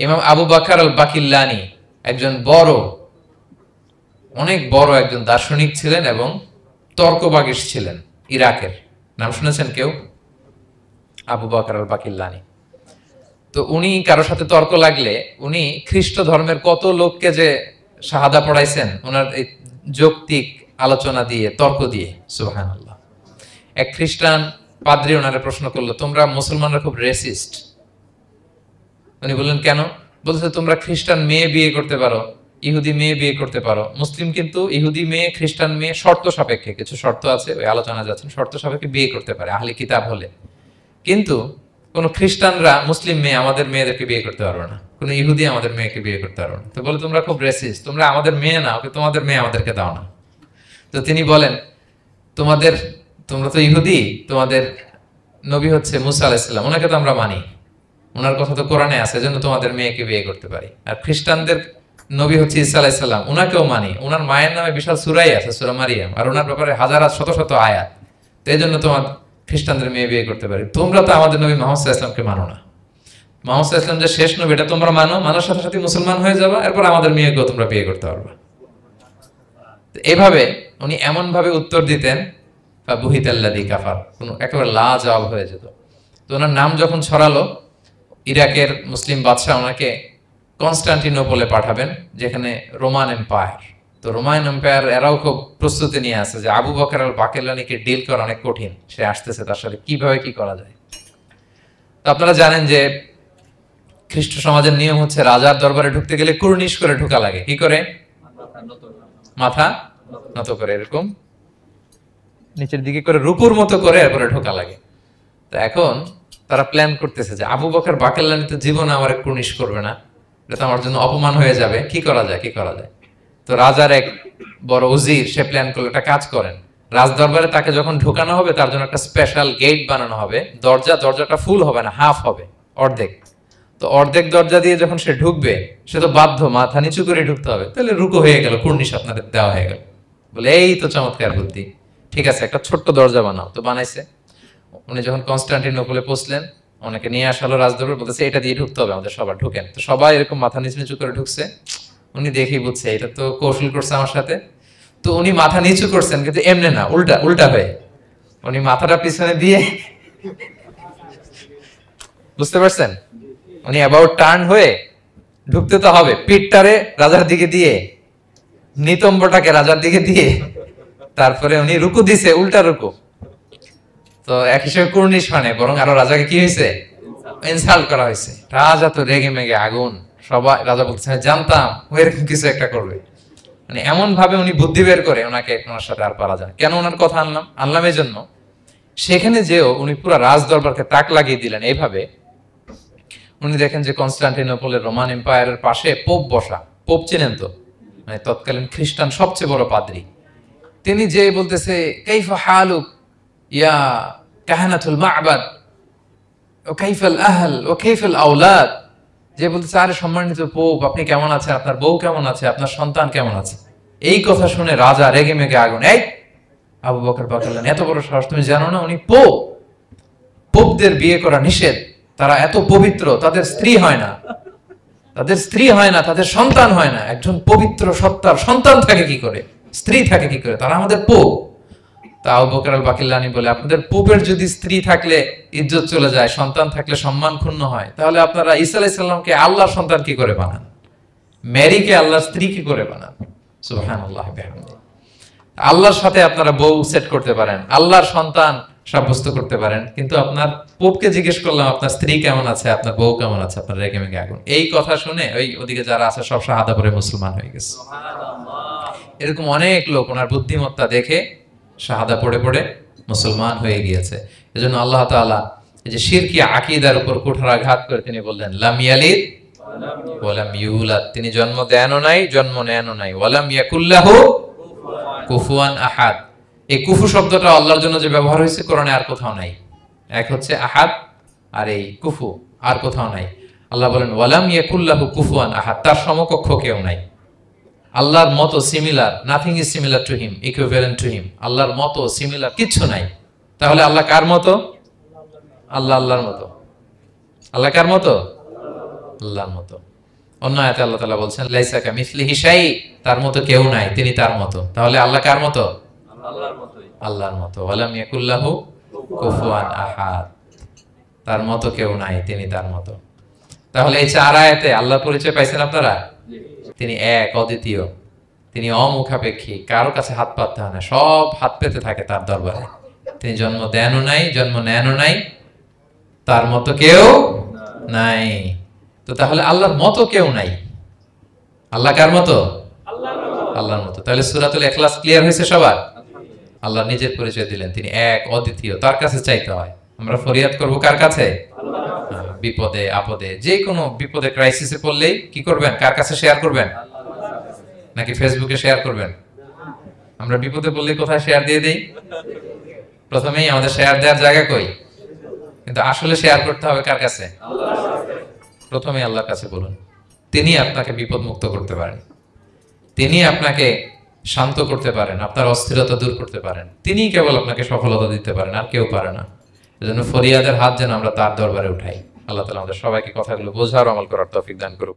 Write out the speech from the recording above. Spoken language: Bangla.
ইমাম আবু বকর আল বাকিল্লানি একজন অনেক বড় একজন দার্শনিক ছিলেন এবং তর্কবাগীশ ছিলেন, ইরাকের। নাম শুনেছেন কেউ? আবু বকর আল বাকিল্লানি। তো উনি কারোর সাথে তর্ক লাগলে উনি খ্রিস্ট ধর্মের কত লোককে যে শাহাদা পড়াইছেন ওনার এই যৌক্তিক আলোচনা দিয়ে, তর্ক দিয়ে। সুবহানাল্লাহ। এক খ্রিস্টান পাদ্রী ওনারে প্রশ্ন করলো, তোমরা মুসলমানরা খুব রেসিস্ট। উনি বললেন কেন? বলছে তোমরা খ্রিস্টান মেয়ে বিয়ে করতে পারো, ইহুদি মেয়ে বিয়ে করতে পারো, মুসলিম কিন্তু ইহুদি মেয়ে খ্রিস্টান মেয়ে শর্ত সাপেক্ষে, কিছু শর্ত আছে ওই আলোচনা যাচ্ছেন, শর্ত সাপেক্ষে বিয়ে করতে পারে আহলি কিতাব হলে। কিন্তু কোন খ্রিস্টানরা মুসলিম মেয়ে আমাদের মেয়েদেরকে বিয়ে করতে পারবে না, কোন ইহুদি আমাদের মেয়েকে বিয়ে করতে পারবে না। তো বলে তোমরা খুব রেসিস্ট, তোমরা আমাদের মেয়ে না, ওকে তোমাদের মেয়ে আমাদেরকে দাও না। তো তিনি বলেন তোমরা তো ইহুদি, তোমাদের নবী হচ্ছে মুসা আলাইহিস সালাম, ওনাকে তো আমরা মানি, ওনার কথা তো কোরআনে আছে, এজন্য তোমাদের মেয়েকে বিয়ে করতে পারি। আর খ্রিস্টানদের নবী হচ্ছে ঈসা আলাইহিস সালাম, ওনাকেও মানি, ওনার মায়ের নামে বিশাল সূরাই আছে, সূরা মারিয়াম, আর ওনার ব্যাপারে হাজার শত শত আয়াত, তো এজন্য তোমার খ্রিস্টানদের মেয়ে বিয়ে করতে পারি। তোমরা তো আমাদের নবী মুহাম্মদ সাল্লাল্লাহু আলাইহি ওয়াসাল্লামকে মানো না। মুহাম্মদ সাল্লাল্লাহু আলাইহি ওয়াসাল্লাম যে শেষ নবী এটা তোমরা মানার সাথে সাথে মুসলমান হয়ে যাবে, এরপর আমাদের মেয়েকেও তোমরা বিয়ে করতে পারবে। এভাবে উনি এমন ভাবে উত্তর দিতেন, বুহিতাল্লাযী কাফার, কোনো একেবারে লাজবাব হয়ে যেত। তো ওনার নাম যখন ছড়ালো, ইরাকের মুসলিম বাদশাহ ওনাকে কনস্টান্টিনোপলে পাঠাবেন, যেখানে রোমান এম্পায়ার। তো রোমান এম্পায়ার এরাও খুব প্রস্তুতি নিয়ে আছে যে আবু বকর আল বাকিল্লানিকে ডিল করা অনেক কঠিন, সে আসতেছে, তার সাথে কিভাবে কি করা যায়। তো আপনারা জানেন যে খ্রিস্ট সমাজের নিয়ম হচ্ছে রাজার দরবারে ঢুকতে গেলে কুর্নিশ করে ঢোকা লাগে। কি করে? মাথা নত করে, এরকম নিচের দিকে করে রূপুর মতো করে এরপরে ঢোকা লাগে। তো এখন তারা প্ল্যান করতেছে যে আবু বকর বাকিল্লানি তো জীবনে আমার কুর্নিশ করবে না, এটা তো আমার জন্য অপমান হয়ে যাবে, কি করা যায়। তো রাজার এক বড় উজির সে প্ল্যান করলো, একটা কাজ করেন, রাজ দরবারে তাকে যখন ঢোকানো হবে তার জন্য একটা স্পেশাল গেট বানানো হবে, দরজাটা ফুল হবে না, হাফ হবে, অর্ধেক। তো অর্ধেক দরজা দিয়ে যখন সে ঢুকবে, সে তো বাধ্য মাথা নিচু করে ঢুকতে হবে, তাহলে রুকু হয়ে গেল, কুর্নিশ আপনাদের দেওয়া হয়ে গেল। বলে এই তো চমৎকার বুদ্ধি, ঠিক আছে একটা ছোট্ট দরজা বানাও। তো বানাইছে। উনি যখন কনস্টান্টিনোপলে পৌঁছলেন, ওনাকে নিয়ে আসালো রাজদরবার, বলতেছে এটা দিয়ে ঢুকতে হবে আমাদের, সবার ঢুকেন। তো সবাই এরকম মাথা নিচু করে ঢুকছে। উনি দেখেই বুঝছে এটা তো কৌশল করছে আমার সাথে। তো উনি মাথা নিচু করছেন, কিন্তু এমনি না, উল্টা হয়ে উনি মাথাটা পিছনে দিয়ে, বুঝতে পারছেন, উনি অ্যাবাউট টার্ন হয়ে ঢুকতে তো হবে, পিঠটারে রাজার দিকে দিয়ে, নিতম্বটাকে রাজার দিকে দিয়ে, তারপরে উনি রুকু দিছে, উল্টা রুকু। তো এক হিসেবে কুর্নিশ মানে, বরং আরো রাজাকে কি হয়েছে, ইনসাল্ট করা হয়েছে। রাজা তো রেগে মেগে আগুন, সবাই রাজা বলছে জানতাম ও এরকম কিছু একটা করবে। মানে এমন ভাবে উনি বুদ্ধি বের করে ওনার সাথে আর পারা যায়। কেন ওনার কথা আনলাম এই জন্য, সেখানে যেও উনি পুরো রাজ দরবারকে তাক লাগিয়ে দিলেন এইভাবে। উনি দেখেন যে কনস্টান্টিনোপলের রোমান এম্পায়ারের পাশে পোপ বসা, পোপ চেনেন তো, মানে তৎকালীন খ্রিস্টান সবচেয়ে বড় পাদ্রী। তিনি যে বলতেছে কাইফা হালুক ইয়া কাহানাতুল মা'বাদ ও কাইফাল আহল ও কাইফাল আওলাদ, যে বলতেছে আরে সম্মানিত পোপ আপনি কেমন আছেন, আপনার বউ কেমন আছে, আপনার সন্তান কেমন আছে। এই কথা শুনে রাজা রেগে মেগে আগুন, এই আবু বকর বাকিল্লানি এত বড় সাহস, তুমি জানো না উনি পোপ? পোপদের বিয়ে করা নিষেধ, তারা এত পবিত্র, তাদের স্ত্রী হয় না, তাদের সন্তান হয় না। একজন পবিত্র সত্তার সন্তান থাকে কি করে, স্ত্রী থাকে কি করে, তারা আমাদের পোপ। তা আবু বকর আল বাকিল্লানি বলে, আপনাদের পোপের যদি স্ত্রী থাকলে ইজ্জত চলে যায়, সন্তান থাকলে সম্মান ক্ষুণ্ণ হয়, তাহলে আপনারা ঈসা আলাইহিস সালামকে আল্লাহর সন্তান কি করে বানান, মেরিকে আল্লাহর স্ত্রী কি করে বানান। সুবহানাল্লাহ বিহামদিহি। আল্লাহর সাথে আপনারা বউ সেট করতে পারেন, আল্লাহর সন্তান সাব্যস্ত করতে পারেন, কিন্তু আপনার পোপকে জিজ্ঞেস করলাম আপনার স্ত্রী কেমন আছে, আপনার বউ কেমন আছে, আপনার রেগে মেগে আগুন। এই কথা শুনে ওদিকে যারা আছে সব শাহাদা পড়ে মুসলমান হয়ে গেছে। এরকম অনেক লোক ওনার বুদ্ধিমত্তা দেখে শাহাদা পড়ে মুসলমান হয়ে গিয়েছে। এজন্য আল্লাহ তাআলা এই যে শিরকি আকীদার উপর কুঠারাঘাত করে তিনি বললেন লাম ইয়ালিদ ওয়া লাম ইউলাদ, তিনি জন্ম দেনও নাই, জন্ম নেনও নাই, ওয়া লাম ইয়াকুল্লাহু কুফুয়ান আহাদ। এই কুফু শব্দটা আল্লাহর জন্য যে ব্যবহার হয়েছে কোরআনে আর কোথাও নাই। এক হচ্ছে আহাদ, আর এই কুফু আর কোথাও নাই। আল্লাহ বলেন ওয়া লাম ইয়াকুল্লাহু কুফুয়ান আহাদ, তার সমকক্ষ কেউ নাই। আল্লাহর মতো similar, nothing is similar to him, equivalent to him. আল্লাহর মতো সিমিলার কিচ্ছু নাই। তাহলে আল্লাহ কার মতো? আল্লাহর মতো। আল্লাহ কার মতো? আল্লাহর মতো। অন্য আয়াতে আল্লাহ তাআলা বলছেন লাইসা কামিসলিহি শাই, তার মতো কেউ নাই, তিনি তার মতো। তাহলে আল্লাহ কার মতো? আল্লাহর মতোই। আল্লাহর মতো। ওয়ালাম ইয়াকুল্লাহু কুফুয়ান আহাদ, তার মতো কেউ নাই, তিনি তার মতো। তাহলে এই চার আয়াতে আল্লাহর পরিচয় পাইছেন আপনারা? তিনি এক, অদ্বিতীয়, তিনি অমুখাপেক্ষী, কারো কাছে হাত পাততে হয় না, সব হাত পেতে থাকে তার দরবারে। তিনি জন্ম দেনও নাই, জন্ম নেনও নাই, তার মতো কেউ নাই। তো তাহলে আল্লাহর মতো কেউ নাই। আল্লাহ কার মতো? আল্লাহর মতো। তাহলে সূরাতুল ইখলাস ক্লিয়ার হয়েছে সবার? আল্লাহ নিজের পরিচয় দিলেন, তিনি এক, অদ্বিতীয়, তার কাছে চাইতে হয়। আমরা ফরিয়াদ করব কার কাছে? বিপদে আপদে, যে কোনো বিপদে ক্রাইসিসে পড়লেই কি করবেন? কার কাছে শেয়ার করবেন? নাকি ফেসবুকে শেয়ার করবেন? আমরা বিপদে পড়লে কোথায় শেয়ার দিয়ে দেই? প্রথমেই আমাদের শেয়ার দেওয়ার জায়গা কই? কিন্তু আসলে শেয়ার করতে হবে কার কাছে? প্রথমে আল্লাহর কাছে বলুন। তিনি আপনাকে বিপদ মুক্ত করতে পারেন, তিনি আপনাকে শান্ত করতে পারেন, আপনার অস্থিরতা দূর করতে পারেন, তিনি কেবল আপনাকে সফলতা দিতে পারেন, আর কেউ পারে না। এজন্য ফরিয়াদের হাত যেন আমরা তার দরবারে উঠাই। আল্লাহ তাআলা আমাদের সবাইকে কথাগুলো বোঝার আমল করার তৌফিক দান করুক।